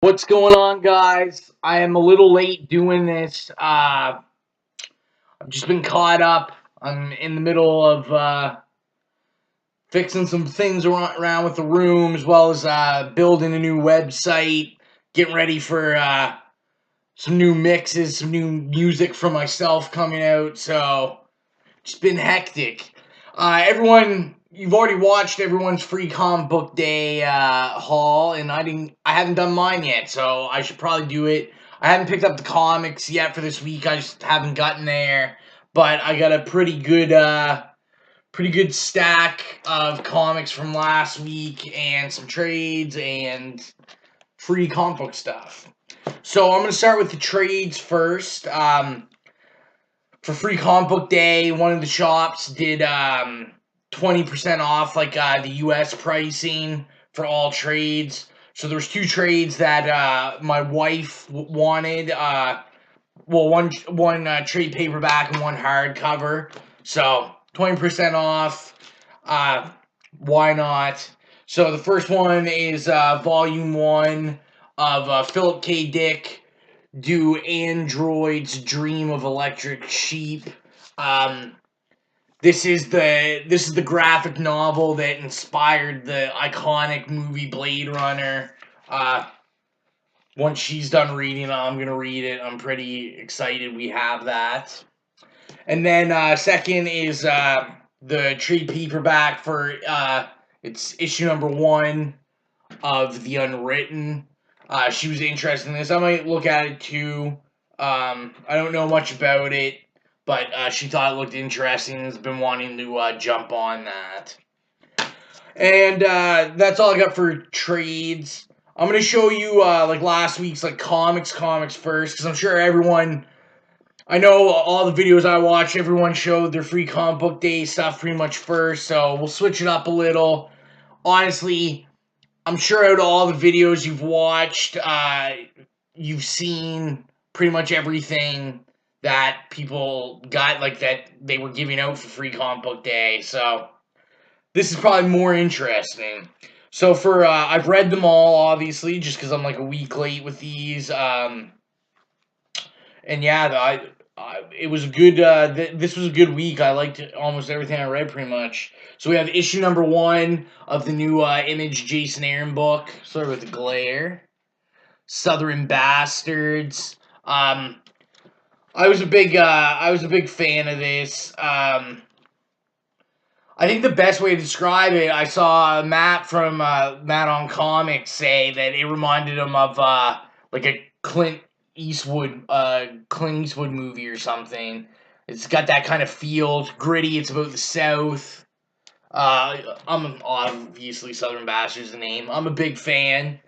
What's going on, guys? I am a little late doing this. I've just been caught up. I'm in the middle of fixing some things around with the room, as well as building a new website, getting ready for some new mixes, some new music for myself coming out. So, just been hectic. Everyone, you've already watched everyone's free comic book day haul, and I haven't done mine yet, so I should probably do it. I haven't picked up the comics yet for this week. I just haven't gotten there, but I got a pretty good stack of comics from last week, and some trades and free comic book stuff. So I'm gonna start with the trades first. For free comic book day, one of the shops did 20% off, like the US pricing for all trades. So there was two trades that my wife wanted. One trade paperback and one hardcover. So 20% off. Why not? So the first one is volume 1 of Philip K. Dick, Do Androids Dream of Electric Sheep. This is the graphic novel that inspired the iconic movie Blade Runner. Once she's done reading it, I'm gonna read it. I'm pretty excited we have that. And then second is the trade paperback for it's issue number 1 of The Unwritten. She was interested in this. I might look at it too. I don't know much about it, but she thought it looked interesting and has been wanting to jump on that. And that's all I got for trades. I'm going to show you like last week's like comics first, because I'm sure everyone, I know all the videos I watch, everyone showed their free comic book day stuff pretty much first, so we'll switch it up a little. Honestly, I'm sure out of all the videos you've watched, you've seen pretty much everything that people got, like that they were giving out for free comic book day. So this is probably more interesting. So for I've read them all, obviously, just because I'm like a week late with these. And yeah, it was a good. This was a good week. I liked almost everything I read, pretty much. So we have issue number 1 of the new Image Jason Aaron book. Sorry with the glare. Southern Bastards. I was a big fan of this. I think the best way to describe it, I saw Matt from Matt on Comics say that it reminded him of like a Clint Eastwood movie or something. It's got that kind of feel. It's gritty. It's about the South. I'm obviously Southern Bastards the name. I'm a big fan.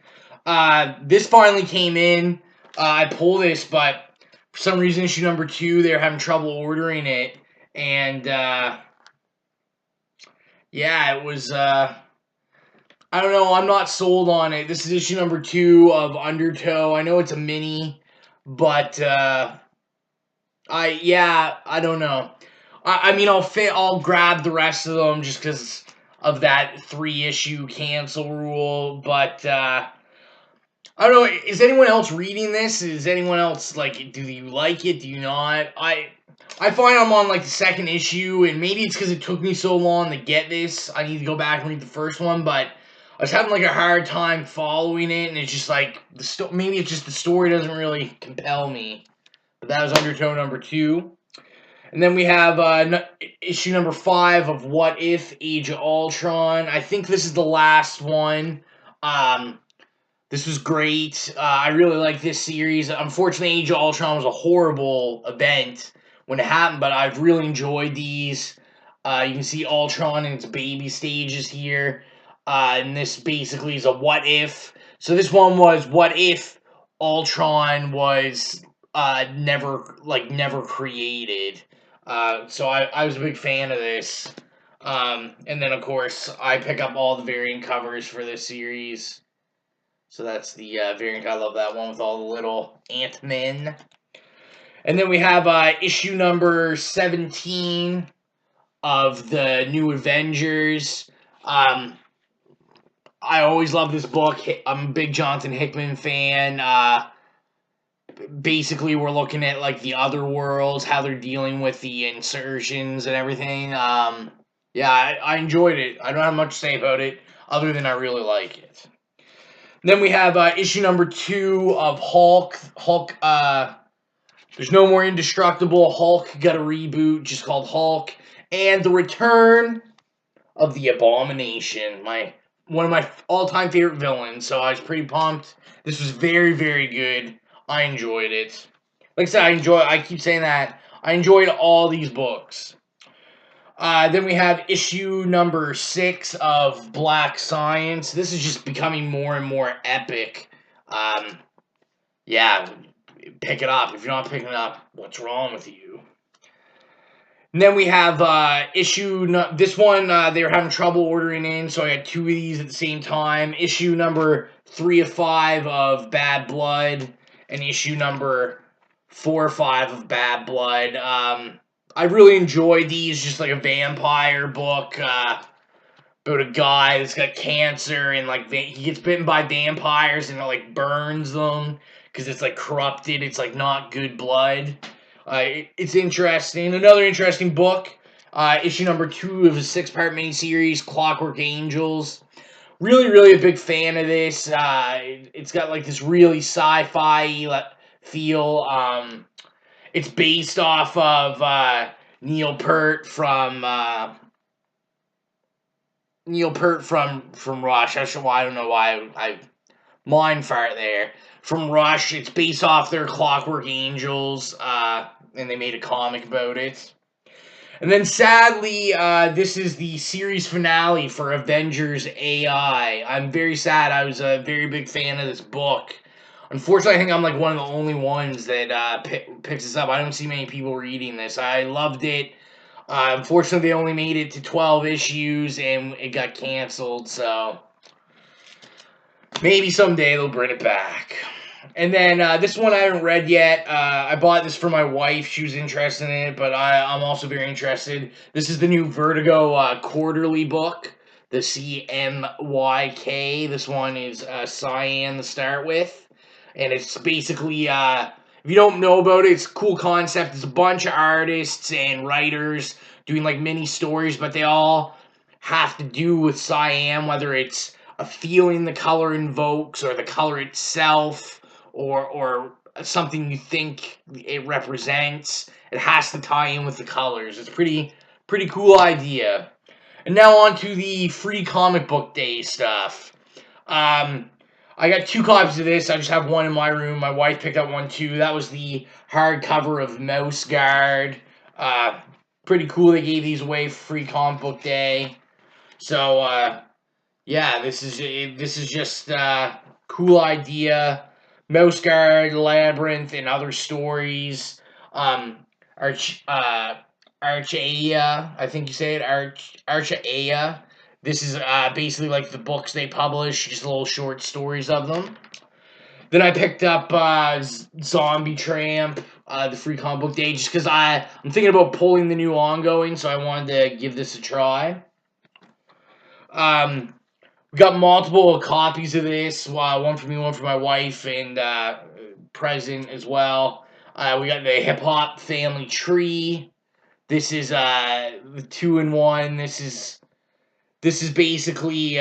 This finally came in. I pulled this, but for some reason, issue number 2, they're having trouble ordering it, and yeah, it was. I don't know. I'm not sold on it. This is issue number 2 of Undertow. I know it's a mini, but I don't know. I mean, I'll grab the rest of them just because of that 3-issue cancel rule. But I don't know. Is anyone else reading this? Is anyone else like? Do you like it? Do you not? I find I'm on like the second issue, and maybe it's because it took me so long to get this. I need to go back and read the first one, but I was having like a hard time following it, and it's just like maybe it's just the story doesn't really compel me. But that was Undertow number 2. And then we have issue number 5 of What If Age of Ultron. I think this is the last one. This was great. I really like this series. Unfortunately, Age of Ultron was a horrible event when it happened, but I've really enjoyed these. You can see Ultron in its baby stages here. And this basically is a what if. So this one was what if Ultron was never created. So I was a big fan of this. And then, of course, I pick up all the variant covers for this series. So that's the variant. I love that one with all the little Ant-Men. And then we have issue number 17 of the New Avengers. I always love this book. I'm a big Jonathan Hickman fan. Basically, we're looking at like the other worlds, how they're dealing with the insurgents and everything. Yeah, I enjoyed it. I don't have much to say about it other than I really like it. Then we have issue number 2 of Hulk. Hulk. There's no more Indestructible. Hulk got a reboot, just called Hulk, and the return of the Abomination. One of my all-time favorite villains. So I was pretty pumped. This was very, very good. I enjoyed it. Like I said, I keep saying that. I enjoyed all these books. Then we have issue number 6 of Black Science. This is just becoming more and more epic. Yeah, pick it up. If you're not picking it up, what's wrong with you? And then we have this one, they were having trouble ordering in, so I had 2 of these at the same time. Issue number 3 of 5 of Bad Blood, and issue number 4 or 5 of Bad Blood. I really enjoyed these, just like a vampire book about a guy that's got cancer, and like he gets bitten by vampires, and it like burns them because it's like corrupted. It's like not good blood. It's interesting. Another interesting book, issue number 2 of a 6-part miniseries, Clockwork Angels. Really, really a big fan of this. It's got like this really sci-fi feel. It's based off of Neil Peart from Rush. I don't know why I mind fart there. From Rush. It's based off their Clockwork Angels, and they made a comic about it. And then sadly, this is the series finale for Avengers AI. I'm very sad. I was a very big fan of this book. Unfortunately, I think I'm like one of the only ones that picks this up. I don't see many people reading this. I loved it. Unfortunately, they only made it to 12 issues, and it got canceled, so maybe someday they'll bring it back. And then this one I haven't read yet. I bought this for my wife. She was interested in it, but I'm also very interested. This is the new Vertigo quarterly book, the CMYK. This one is Cyan to start with. And it's basically, if you don't know about it, it's a cool concept. It's a bunch of artists and writers doing like mini stories, but they all have to do with cyan, whether it's a feeling the color invokes or the color itself or something you think it represents. It has to tie in with the colors. It's pretty cool idea. And now on to the free comic book day stuff. I got 2 copies of this. I just have one in my room. My wife picked up one too. That was the hardcover of Mouse Guard. Pretty cool. They gave these away for free comic book day. So yeah, this is just cool idea. Mouse Guard, Labyrinth, and other stories. Archaea, I think you say it. Archaea. This is basically like the books they publish, just little short stories of them. Then I picked up Zombie Tramp, the free comic book day, just because I'm thinking about pulling the new ongoing, so I wanted to give this a try. We got multiple copies of this, one for me, one for my wife, and present as well. We got the Hip Hop Family Tree. This is the 2-in-1. This is basically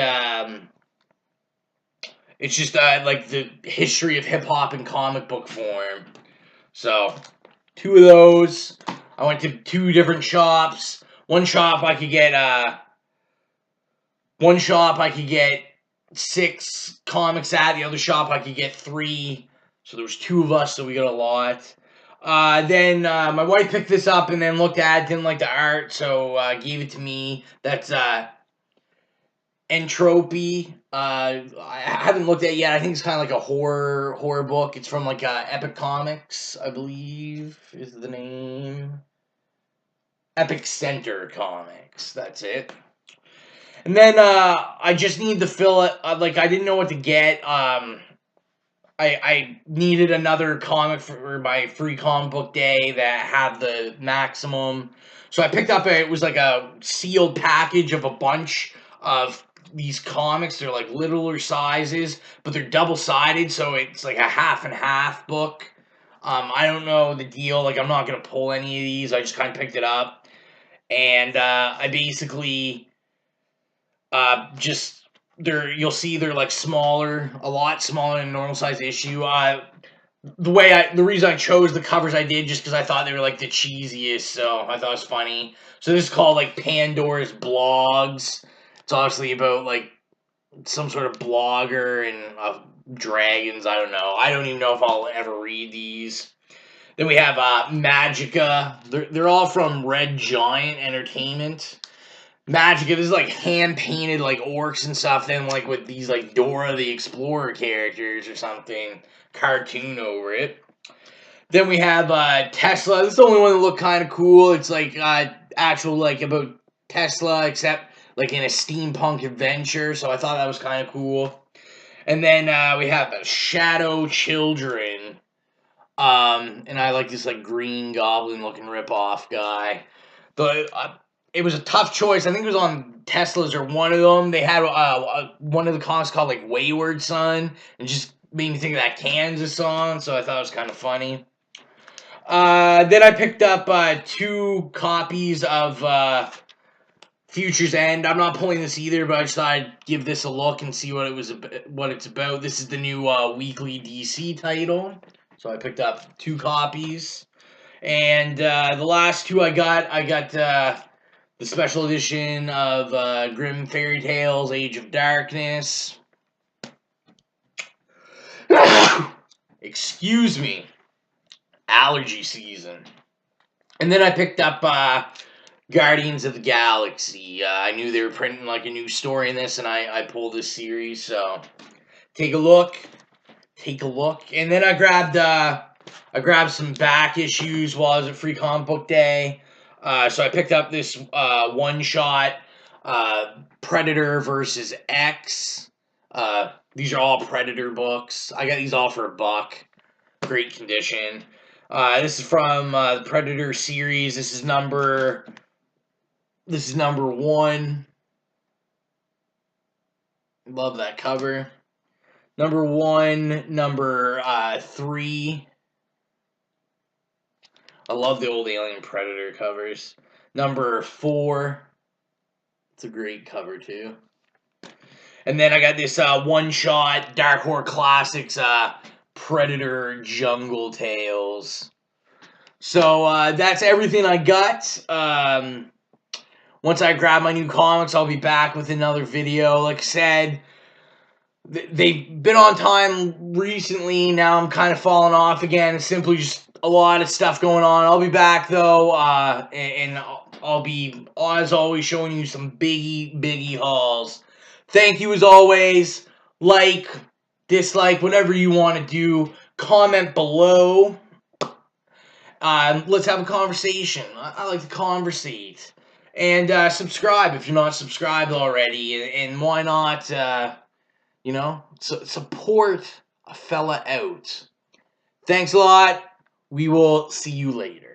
it's just like the history of hip hop in comic book form. So 2 of those. I went to 2 different shops. One shop I could get 6 comics at. The other shop I could get 3. So there was 2 of us, so we got a lot. Then my wife picked this up and then looked at it, didn't like the art, so gave it to me. That's Entropy. I haven't looked at it yet. I think it's kind of like a horror book. It's from like Epic Comics, I believe is the name. Epic Center Comics. That's it. And then I just need to fill it. Like I didn't know what to get. I needed another comic for my free comic book day that had the maximum. So I picked up it was like a sealed package of a bunch of these comics. They're like littler sizes, but they're double-sided, so it's like a half and half book. I don't know the deal. Like, I'm not gonna pull any of these. I just kind of picked it up, and I basically just you'll see they're like smaller, a lot smaller than a normal size issue. The reason I chose the covers I did just because I thought they were like the cheesiest, so I thought it was funny. So this is called like Pandora's Blogs. It's obviously about like some sort of blogger and dragons. I don't know. I don't even know if I'll ever read these. Then we have Magica. They're all from Red Giant Entertainment. Magica, this is like hand painted like orcs and stuff, then like with these like Dora the Explorer characters or something, cartoon over it. Then we have Tesla. This is the only one that looked kind of cool. It's like actual like about Tesla, except like in a steampunk adventure. So I thought that was kind of cool. And then we have Shadow Children. And I like this like Green Goblin looking ripoff guy. The it was a tough choice. I think it was on Tesla's or one of them. They had one of the comics called like Wayward Son, and just made me think of that Kansas song. So I thought it was kind of funny. Then I picked up 2 copies of Future's End. I'm not pulling this either, but I just thought I'd give this a look and see what it's about. This is the new weekly DC title, so I picked up 2 copies. And the last 2 I got the special edition of Grimm Fairy Tales: Age of Darkness. Excuse me. Allergy season. And then I picked up Guardians of the Galaxy. I knew they were printing like a new story in this, and I pulled this series, so take a look. And then I grabbed some back issues while I was at Free Comic Book Day. So I picked up this one-shot Predator versus X. These are all Predator books. I got these all for $1. Great condition. This is from the Predator series. This is number 1. Love that cover. Number 1, number 3. I love the old Alien Predator covers. Number 4. It's a great cover too. And then I got this one-shot Dark Horse Classics Predator Jungle Tales. So that's everything I got. Once I grab my new comics, I'll be back with another video. Like I said, they've been on time recently. Now I'm kind of falling off again. It's simply just a lot of stuff going on. I'll be back though, and I'll be, as always, showing you some Biggie hauls. Thank you as always. Like, dislike, whatever you want to do. Comment below. Let's have a conversation. I like to conversate. And subscribe if you're not subscribed already. And why not, support a fella out. Thanks a lot. We will see you later.